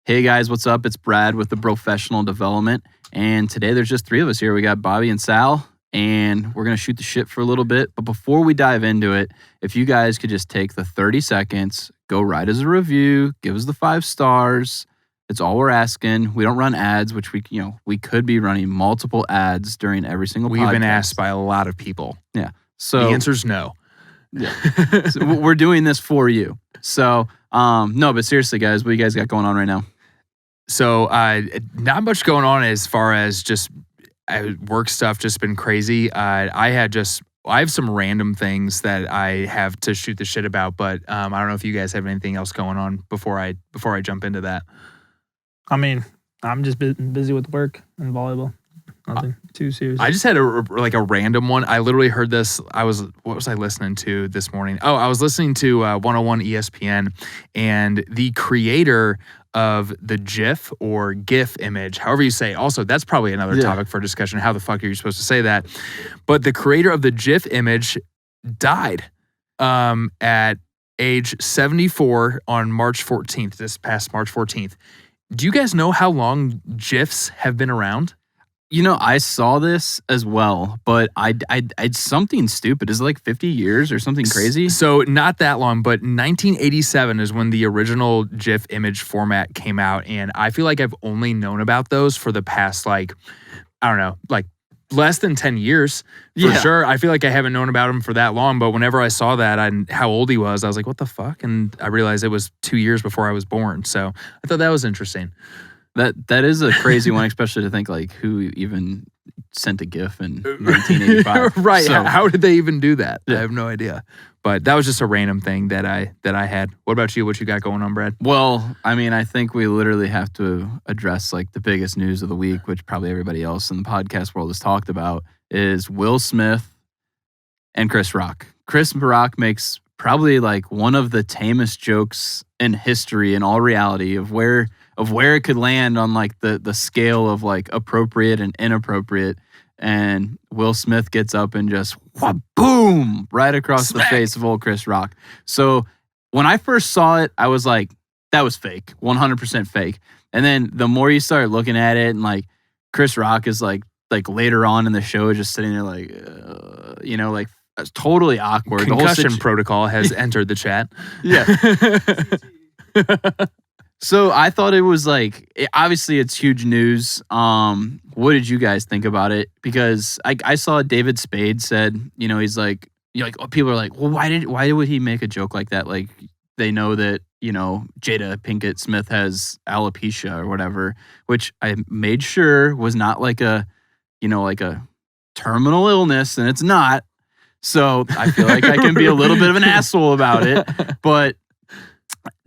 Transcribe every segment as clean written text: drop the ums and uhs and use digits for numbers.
Hey guys, what's up? It's Brad with the Brofessional Development, and today there's just three of us here. We got Bobby and Sal, and we're going to shoot the shit for a little bit. But before we dive into it, if you guys could just take the 30 seconds, go write us a review, give us the 5 stars. It's all we're asking. We don't run ads, which we could be running multiple ads during every single podcast. We've been asked by a lot of people. Yeah. So the answer's no. Yeah. So we're doing this for you. So, no, but seriously, guys, what you guys got going on right now? So, not much going on as far as just work stuff. Just been crazy. I have some random things that I have to shoot the shit about, but I don't know if you guys have anything else going on before I jump into that. I mean, I'm just busy with work and volleyball. Nothing too serious. I just had a random one. I literally heard this. What was I listening to this morning? Oh, I was listening to 101 ESPN, and the creator of the GIF or GIF image, however you say. Also, that's probably another topic for discussion. How the fuck are you supposed to say that? But the creator of the GIF image died at age 74 on March 14th, this past March 14th. Do you guys know how long GIFs have been around? I saw this as well, but it's something stupid. Is it like 50 years or something crazy? So not that long, but 1987 is when the original GIF image format came out, and I feel like I've only known about those for the past, less than 10 years for sure. I feel like I haven't known about him for that long, but whenever I saw that and how old he was, I was like, what the fuck? And I realized it was 2 years before I was born. So I thought that was interesting. That is a crazy one, especially to think like who even sent a GIF in 1985. Right. So, how did they even do that? Yeah. I have no idea. But that was just a random thing that I had. What about you? What you got going on, Brad? Well, I mean, I think we literally have to address like the biggest news of the week, which probably everybody else in the podcast world has talked about, is Will Smith and Chris Rock. Chris Rock makes probably like one of the tamest jokes in history in all reality of where it could land on like the scale of like appropriate and inappropriate. And Will Smith gets up and just boom right across the face of old Chris Rock. So when I first saw it, I was like, that was fake, 100% fake. And then the more you start looking at it, and like Chris Rock is like later on in the show, just sitting there like, it's totally awkward. Concussion protocol has entered the chat. Yeah. So I thought it was obviously it's huge news. What did you guys think about it? Because I saw David Spade said, he's like, people are like, well, why would he make a joke like that? Like they know that, Jada Pinkett Smith has alopecia or whatever, which I made sure was not like a terminal illness, and it's not. So I feel like I can be a little bit of an asshole about it. But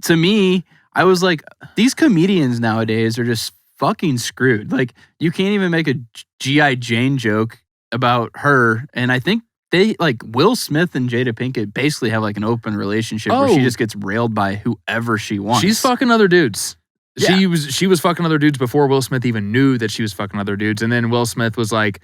to me, I was like, these comedians nowadays are just fucking screwed. Like, you can't even make a G.I. Jane joke about her. And I think they, like, Will Smith and Jada Pinkett basically have, like, an open relationship where she just gets railed by whoever she wants. She's fucking other dudes. Yeah. She was fucking other dudes before Will Smith even knew that she was fucking other dudes. And then Will Smith was like,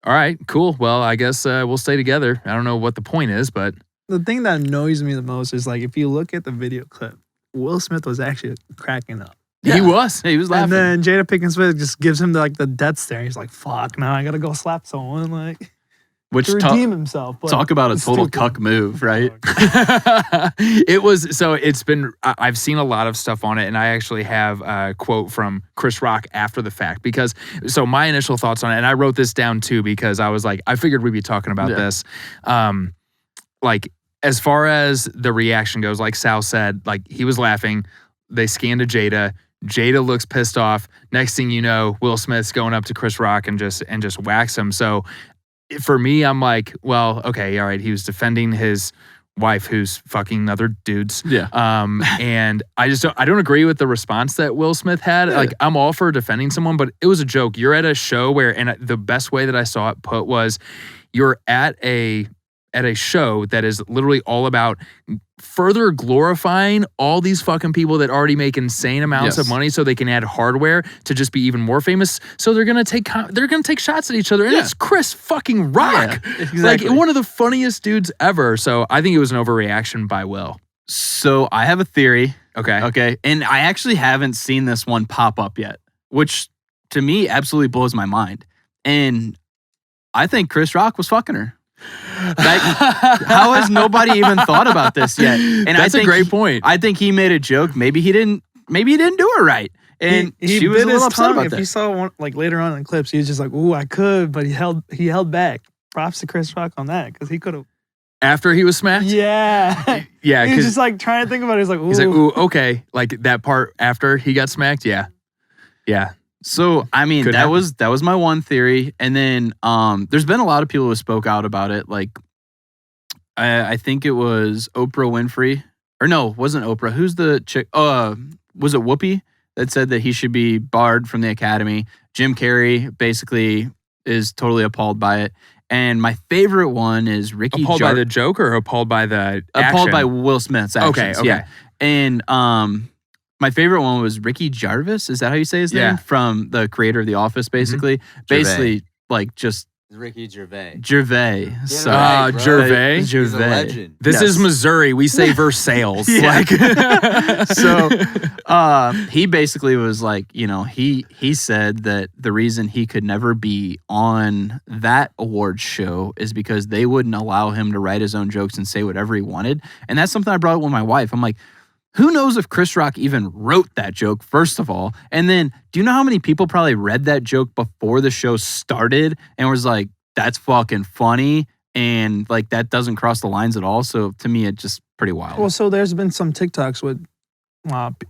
all right, cool. Well, I guess we'll stay together. I don't know what the point is, but... The thing that annoys me the most is, like, if you look at the video clip, Will Smith was actually cracking up. Yeah. He was laughing. And then Jada Pinkett Smith just gives him the death stare. He's like, fuck, now I gotta go slap someone, like, to redeem himself. But talk about a total cuck move, right? I've seen a lot of stuff on it, and I actually have a quote from Chris Rock after the fact, so my initial thoughts on it, and I wrote this down too, because I was like, I figured we'd be talking about this. As far as the reaction goes, like Sal said, like he was laughing. They scanned to Jada. Jada looks pissed off. Next thing you know, Will Smith's going up to Chris Rock and just whacks him. So for me, I'm like, well, okay, all right. He was defending his wife who's fucking other dudes. Yeah. And I don't agree with the response that Will Smith had. Yeah. Like, I'm all for defending someone, but it was a joke. You're at a show and the best way that I saw it put was, you're at a show that is literally all about further glorifying all these fucking people that already make insane amounts of money, so they can add hardware to just be even more famous. So they're gonna take shots at each other, and it's Chris fucking Rock, exactly. Like one of the funniest dudes ever. So I think it was an overreaction by Will. So I have a theory. Okay. Okay. And I actually haven't seen this one pop up yet, which to me absolutely blows my mind. And I think Chris Rock was fucking her. Like, how has nobody even thought about this yet? And That's a great point. I think he made a joke. Maybe he didn't do it right. And he she was a bit little his upset tongue. about If that. you saw one like later on in the clips, he was just like, "Ooh, I could," but he held back. Props to Chris Rock on that because he could have. After he was smacked? Yeah. Yeah. He was 'cause just like trying to think about it. He's like, "Ooh." he's like, ooh, okay. Like that part after he got smacked? Yeah. Yeah. So I mean, Could that happen. was my one theory. And then there's been a lot of people who spoke out about it. Like I think it was Oprah Winfrey. Or no, it wasn't Oprah. Who's the chick? Was it Whoopi that said that he should be barred from the Academy? Jim Carrey basically is totally appalled by it. And my favorite one is Ricky Appalled by the joke or appalled by the appalled action? by Will Smith's actions. Okay. Yeah. And my favorite one was Ricky Gervais. Is that how you say his Yeah. name? From the creator of The Office, basically. Basically, like just Ricky Gervais. Gervais. So right, bro. Gervais? He's a Gervais. legend. This Yes. is Missouri. We say Versailles. Yeah. Like, So he basically was like, he said that the reason he could never be on that awards show is because they wouldn't allow him to write his own jokes and say whatever he wanted. And that's something I brought up with my wife. I'm like, who knows if Chris Rock even wrote that joke, first of all? And then, do you know how many people probably read that joke before the show started and was like, that's fucking funny? And like, that doesn't cross the lines at all. So to me, it's just pretty wild. Well, so there's been some TikToks with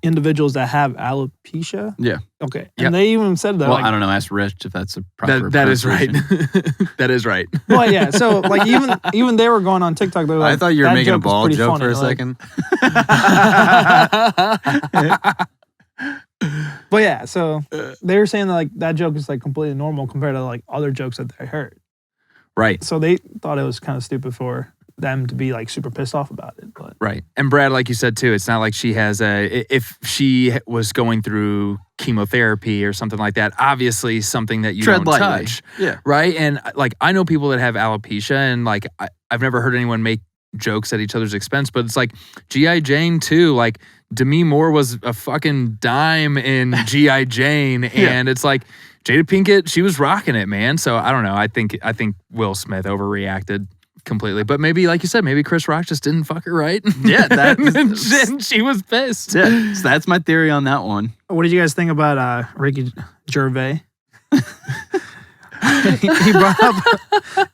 individuals that have alopecia. Yeah. Okay. Yep. And they even said that. Well, like, I don't know. Ask Rich if that's a proper that is right. pronunciation. That is right. Well, yeah. So like even they were going on TikTok. They were like, I thought you were "That making a joke was ball pretty joke funny." for a Like, second. But yeah, so they were saying that like that joke is like completely normal compared to like other jokes that they heard. Right. So they thought it was kind of stupid for them to be like super pissed off about it. But Right. And Brad, like you said too, it's not like she has if she was going through chemotherapy or something like that, obviously something that you Tread don't lightly. touch. Yeah. Right. And like, I know people that have alopecia and like, I've never heard anyone make jokes at each other's expense, but it's like G.I. Jane too. Like Demi Moore was a fucking dime in G.I. Jane. And it's like Jada Pinkett, she was rocking it, man. So I don't know. I think Will Smith overreacted completely. But maybe, like you said, maybe Chris Rock just didn't fuck her right. Yeah, and she was pissed. Yeah. So that's my theory on that one. what did you guys think about Ricky Gervais? he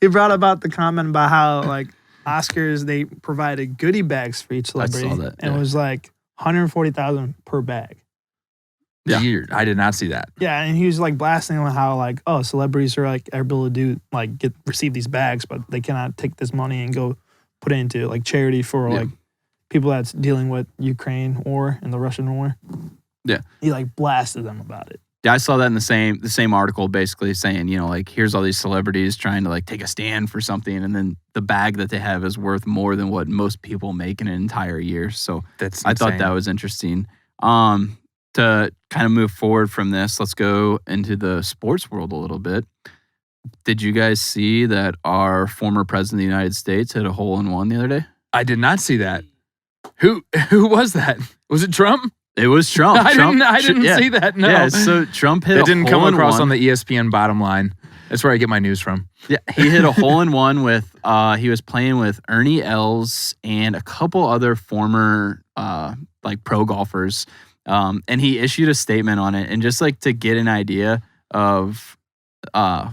brought about the comment about how like Oscars they provided goodie bags for each celebrity, saw that, and yeah. it was like $140,000 per bag. Yeah. Weird. I did not see that. Yeah, and he was like blasting on how like, oh, celebrities are like able to do like receive these bags, but they cannot take this money and go put it into like charity for Yeah. like people that's dealing with Ukraine war and the Russian war. Yeah. He like blasted them about it. Yeah, I saw that in the same article, basically saying, like, here's all these celebrities trying to like take a stand for something, and then the bag that they have is worth more than what most people make in an entire year. So That's I thought insane. that was interesting. To kind of move forward from this, let's go into the sports world a little bit. Did you guys see that our former president of the United States hit a hole-in-one the other day? I did not see that. Who was that? Was it Trump? It was Trump. I didn't yeah. see that. No. Yeah, so Trump hit It a didn't come across on hole-in-one. the ESPN bottom line. That's where I get my news from. Yeah, he hit a hole-in-one with, he was playing with Ernie Els and a couple other former, like, pro golfers. And he issued a statement on it. And just, like, to get an idea of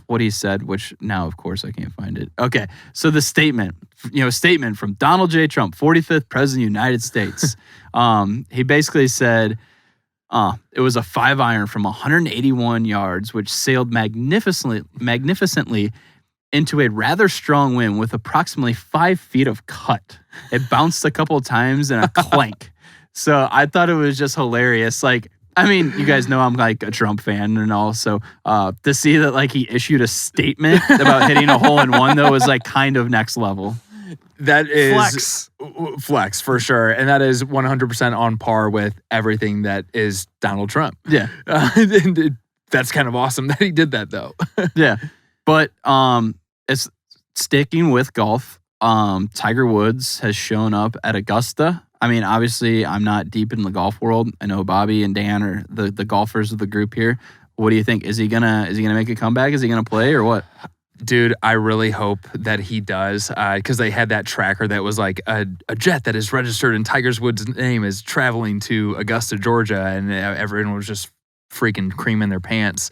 what he said, which now, of course, I can't find it. Okay, so the statement from Donald J. Trump, 45th President of the United States. He basically said, it was a 5-iron from 181 yards, which sailed magnificently into a rather strong wind with approximately 5 feet of cut. It bounced a couple of times and a clank. So I thought it was just hilarious. Like, I mean, you guys know I'm like a Trump fan and all. So to see that like he issued a statement about hitting a hole-in-one though was like kind of next level. That is Flex. for sure. And that is 100% on par with everything that is Donald Trump. Yeah. That's kind of awesome that he did that though. Yeah. But it's sticking with golf. Tiger Woods has shown up at Augusta. I mean, obviously, I'm not deep in the golf world. I know Bobby and Dan are the golfers of the group here. What do you think? Is he gonna make a comeback? Is he gonna play or what? Dude, I really hope that he does, because they had that tracker that was like a jet that is registered in Tiger Woods' name is traveling to Augusta, Georgia, and everyone was just freaking creaming their pants.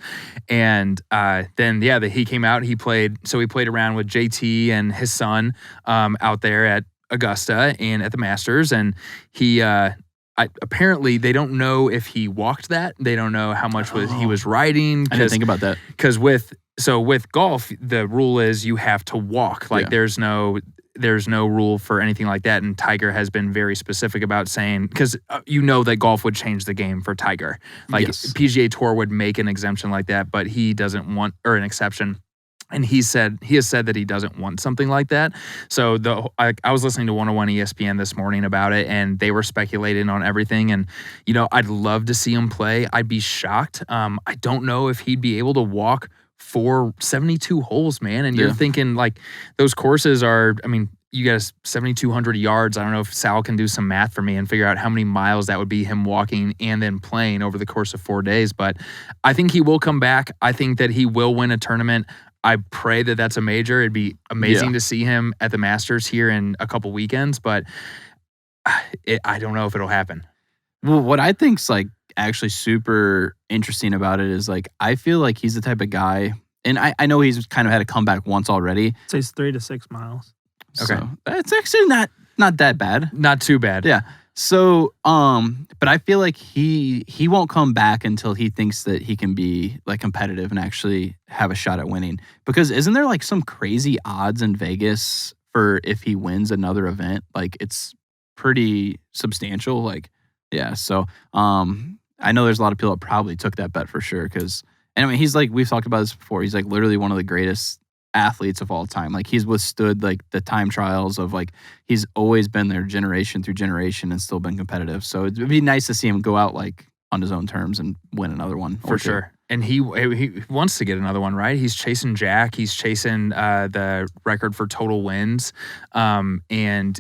And then, he came out, he played around with JT and his son out there at Augusta and at the Masters, and he apparently they don't know if he walked that. They don't know how much he was riding. I didn't think about that. Because with golf, the rule is you have to walk. Like there's no rule for anything like that. And Tiger has been very specific about saying, because that golf would change the game for Tiger. Like PGA Tour would make an exemption like that, but he doesn't want, or an exception. And he has said that he doesn't want something like that. So I was listening to 101 ESPN this morning about it, and they were speculating on everything. And I'd love to see him play. I'd be shocked. I don't know if he'd be able to walk for 72 holes, man. And you're thinking like those courses are. I mean, you got 7,200 yards. I don't know if Sal can do some math for me and figure out how many miles that would be him walking and then playing over the course of 4 days. But I think he will come back. I think that he will win a tournament. I pray that that's a major. It'd be amazing to see him at the Masters here in a couple weekends, but I don't know if it'll happen. Well, what I think's like actually super interesting about it is like I feel like he's the type of guy, and I know he's kind of had a comeback once already. It says 3 to 6 miles. Okay, so that's actually not that bad. Not too bad. Yeah. So, but I feel like he won't come back until he thinks that he can be like competitive and actually have a shot at winning. Because isn't there like some crazy odds in Vegas for if he wins another event? Like it's pretty substantial. Like, yeah. So, I know there's a lot of people that probably took that bet for sure. Because, and I mean, he's like, we've talked about this before. He's like literally one of the greatest athletes of all time. Like he's withstood like the time trials of like he's always been there generation through generation and still been competitive. So it'd be nice to see him go out like on his own terms and win another one for sure. And he wants to get another one, right? He's chasing Jack. He's chasing the record for total wins. And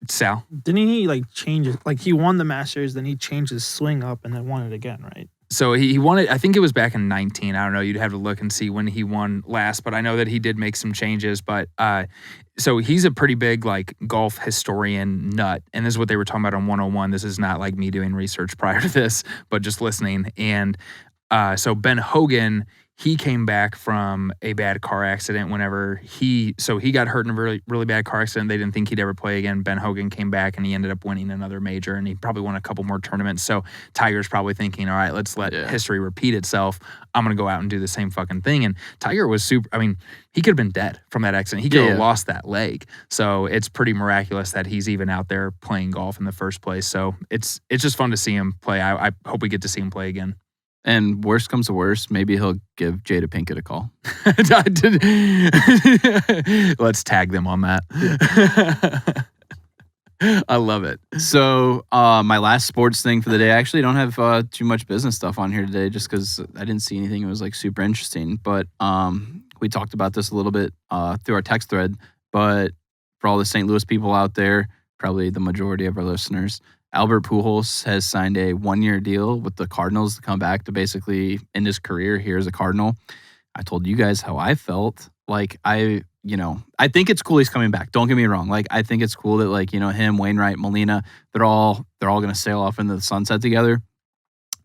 Sal, didn't he like change it? Like he won the Masters, then he changed his swing up and then won it again, right? So he won it, I think it was back in 19. I don't know. You'd have to look and see when he won last, but I know that he did make some changes. But so he's a pretty big like golf historian nut. And this is what they were talking about on 101. This is not like me doing research prior to this, but just listening. And so Ben Hogan, he came back from a bad car accident whenever he got hurt in a really, really bad car accident. They didn't think he'd ever play again. Ben Hogan came back and he ended up winning another major, and he probably won a couple more tournaments. So Tiger's probably thinking, all right, let's let history repeat itself. I'm going to go out and do the same fucking thing. And Tiger was he could have been dead from that accident. He could have lost that leg. So it's pretty miraculous that he's even out there playing golf in the first place. So it's just fun to see him play. I hope we get to see him play again. And worst comes to worst, maybe he'll give Jada Pinkett a call. Let's tag them on that. I love it. So my last sports thing for the day, I actually don't have too much business stuff on here today just because I didn't see anything that was like super interesting. But we talked about this a little bit through our text thread. But for all the St. Louis people out there, probably the majority of our listeners, Albert Pujols has signed a 1-year deal with the Cardinals to come back to basically end his career here as a Cardinal. I told you guys how I felt. Like I think it's cool he's coming back. Don't get me wrong. Like I think it's cool that like, him, Wainwright, Molina, they're all going to sail off into the sunset together.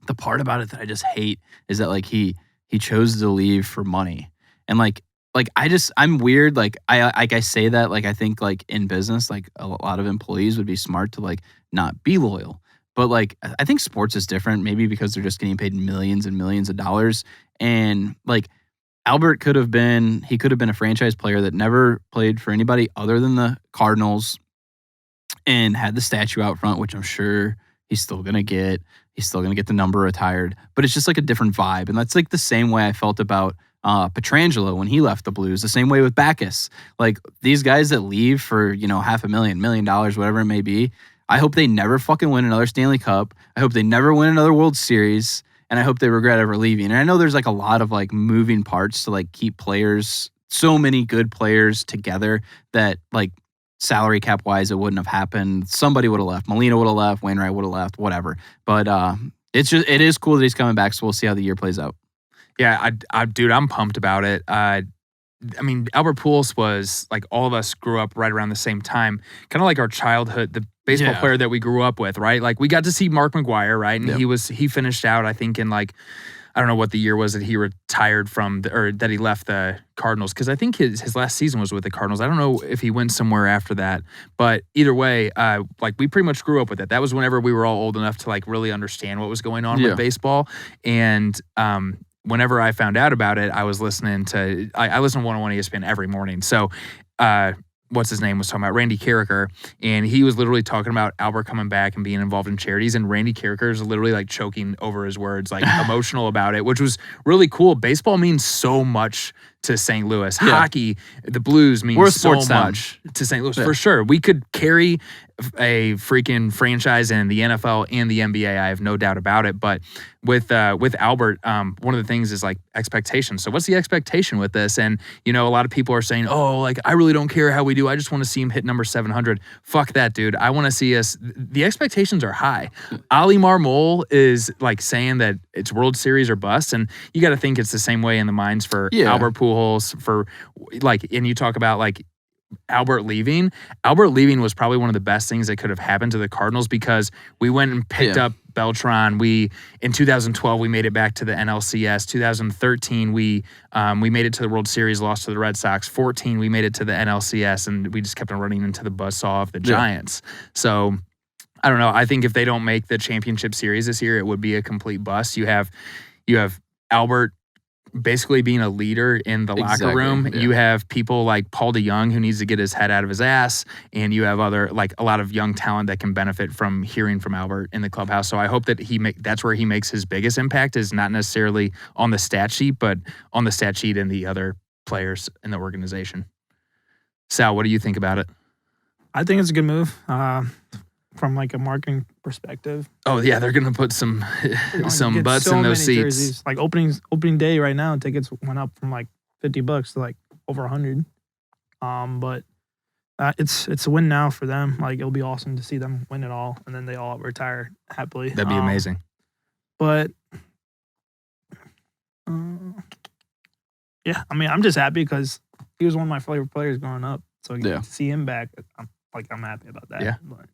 The part about it that I just hate is that like he chose to leave for money. And like I'm weird. Like I say that, like I think like in business, like a lot of employees would be smart to like not be loyal. But like I think sports is different, maybe because they're just getting paid millions and millions of dollars. And like Albert could have been a franchise player that never played for anybody other than the Cardinals and had the statue out front, which I'm sure he's still going to get. He's still going to get the number retired. But it's just like a different vibe. And that's like the same way I felt about Petrangelo when he left the Blues, the same way with Backus. Like these guys that leave for, $500,000, $1 million, whatever it may be, I hope they never fucking win another Stanley Cup. I hope they never win another World Series. And I hope they regret ever leaving. And I know there's like a lot of like moving parts to like keep players, so many good players together that like salary cap wise, it wouldn't have happened. Somebody would have left. Molina would have left. Wainwright would have left. Whatever. But it is cool that he's coming back. So we'll see how the year plays out. Yeah, dude, I'm pumped about it. I mean, Albert Pujols was like all of us grew up right around the same time, kind of like our childhood, the baseball player that we grew up with, right? Like we got to see Mark McGwire, right? And he finished out, I think, in like, I don't know what the year was that he retired from, or that he left the Cardinals, because I think his last season was with the Cardinals. I don't know if he went somewhere after that, but either way, like we pretty much grew up with it. That was whenever we were all old enough to like really understand what was going on with baseball. And whenever I found out about it, I was listening to, I listen to 101 ESPN every morning. So, what's his name was talking about Randy Carricker, and he was literally talking about Albert coming back and being involved in charities, and Randy Carricker is literally like choking over his words, like emotional about it, which was really cool. Baseball means so much to St. Louis. Hockey, the Blues means so much to St. Louis for sure. We could carry a freaking franchise in the NFL and the NBA. I have no doubt about it. But with Albert, one of the things is like expectations. So what's the expectation with this? And you know, a lot of people are saying, "Oh, like I really don't care how we do. I just want to see him hit number 700." Fuck that, dude. I want to see us. The expectations are high. Ali Marmol is like saying that it's World Series or bust, and you got to think it's the same way in the minds for Albert Pujols. For like, and you talk about like Albert leaving. Albert leaving was probably one of the best things that could have happened to the Cardinals, because we went and picked up Beltran. In 2012 we made it back to the NLCS. 2013 we made it to the World Series, lost to the Red Sox. 14 we made it to the NLCS, and we just kept on running into the buzzsaw of the Giants. So I don't know. I think if they don't make the championship series this year, it would be a complete bust. You have Albert basically being a leader in the locker room. You have people like Paul DeYoung, who needs to get his head out of his ass, and you have other, like, a lot of young talent that can benefit from hearing from Albert in the clubhouse. So I hope that that's where he makes his biggest impact, is not necessarily on the stat sheet, but on the stat sheet and the other players in the organization. Sal, what do you think about it? I think it's a good move. From like a marketing perspective. Oh yeah, they're gonna put some butts in those seats. Jerseys. Like opening day right now, tickets went up from like $50 to like over 100. But it's a win now for them. Like it'll be awesome to see them win it all, and then they all retire happily. That'd be amazing. But yeah, I mean, I'm just happy because he was one of my favorite players growing up. So to see him back, I'm happy about that. Yeah. But,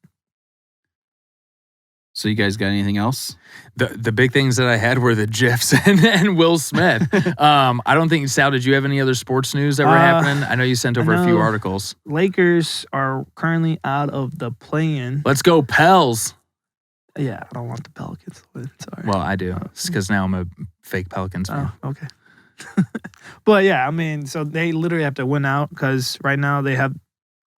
so you guys got anything else? The big things that I had were the GIFs and Will Smith. I don't think, Sal, did you have any other sports news that were happening? I know you sent over a few articles. Lakers are currently out of the play-in. Let's go Pels. Yeah, I don't want the Pelicans to win. Sorry. Well, I do. It's because now I'm a fake Pelicans fan. Oh, okay. But yeah, I mean, so they literally have to win out, because right now they have,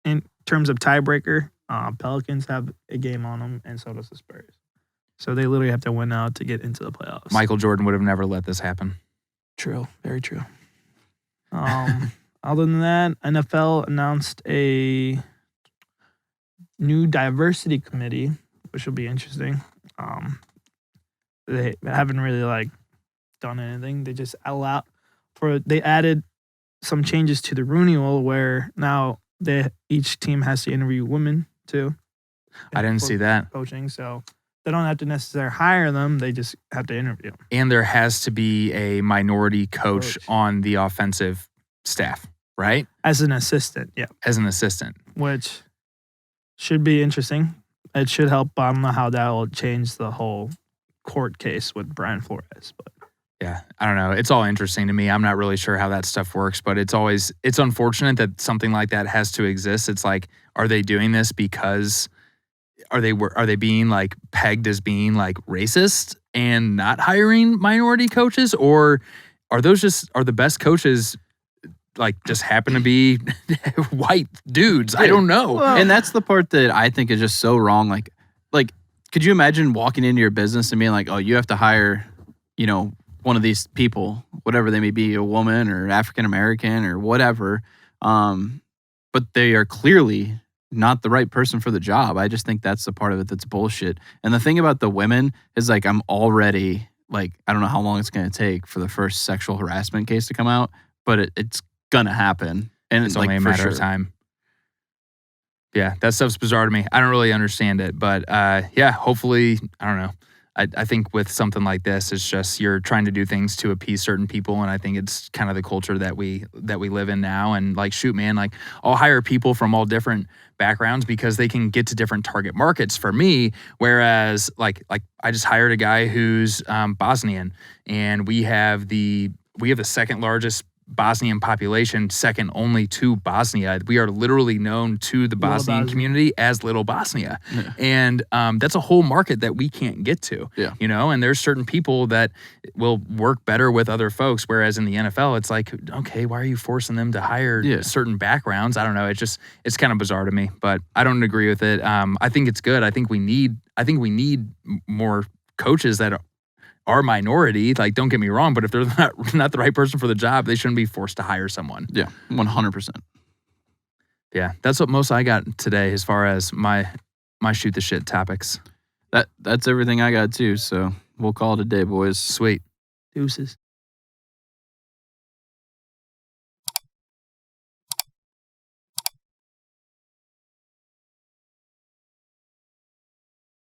in terms of tiebreaker, Pelicans have a game on them, and so does the Spurs. So they literally have to win out to get into the playoffs. Michael Jordan would have never let this happen. True. Very true. Other than that, NFL announced a new diversity committee, which will be interesting. They haven't really done anything. They just they added some changes to the Rule where now each team has to interview women too. I didn't see that. Coaching, so they don't have to necessarily hire them. They just have to interview. And there has to be a minority coach on the offensive staff, right? As an assistant, yeah. As an assistant. Which should be interesting. It should help. I don't know how that will change the whole court case with Brian Flores. But yeah, I don't know. It's all interesting to me. I'm not really sure how that stuff works, but it's unfortunate that something like that has to exist. It's like, are they doing this because are they being like pegged as being like racist and not hiring minority coaches, or are the best coaches like just happen to be white dudes? I don't know. Well, and that's the part that I think is just so wrong. Like, could you imagine walking into your business and being like, oh, you have to hire, one of these people, whatever they may be, a woman or African American or whatever, but they are clearly not the right person for the job. I just think that's the part of it that's bullshit. And the thing about the women is I'm already I don't know how long it's going to take for the first sexual harassment case to come out, but it's going to happen. And it's only a matter of time. Yeah, that stuff's bizarre to me. I don't really understand it, but yeah, hopefully, I don't know. I think with something like this, it's just you're trying to do things to appease certain people, and I think it's kind of the culture that we live in now. And like, shoot, man, like I'll hire people from all different backgrounds because they can get to different target markets for me. Whereas, like I just hired a guy who's Bosnian, and we have the second largest Bosnian population, second only to Bosnia. We are literally known to the Bosnian community as Little Bosnia. Yeah. And that's a whole market that we can't get to. Yeah. You know, and there's certain people that will work better with other folks, whereas in the NFL, it's like, okay, why are you forcing them to hire certain backgrounds? I don't know. It's kind of bizarre to me, but I don't agree with it. I think it's good. I think we need more coaches that are minority. Like, don't get me wrong, but if they're not the right person for the job, they shouldn't be forced to hire someone. Yeah, 100%. Yeah, that's what most I got today as far as my shoot the shit topics. That's everything I got too. So we'll call it a day, boys. Sweet. Deuces.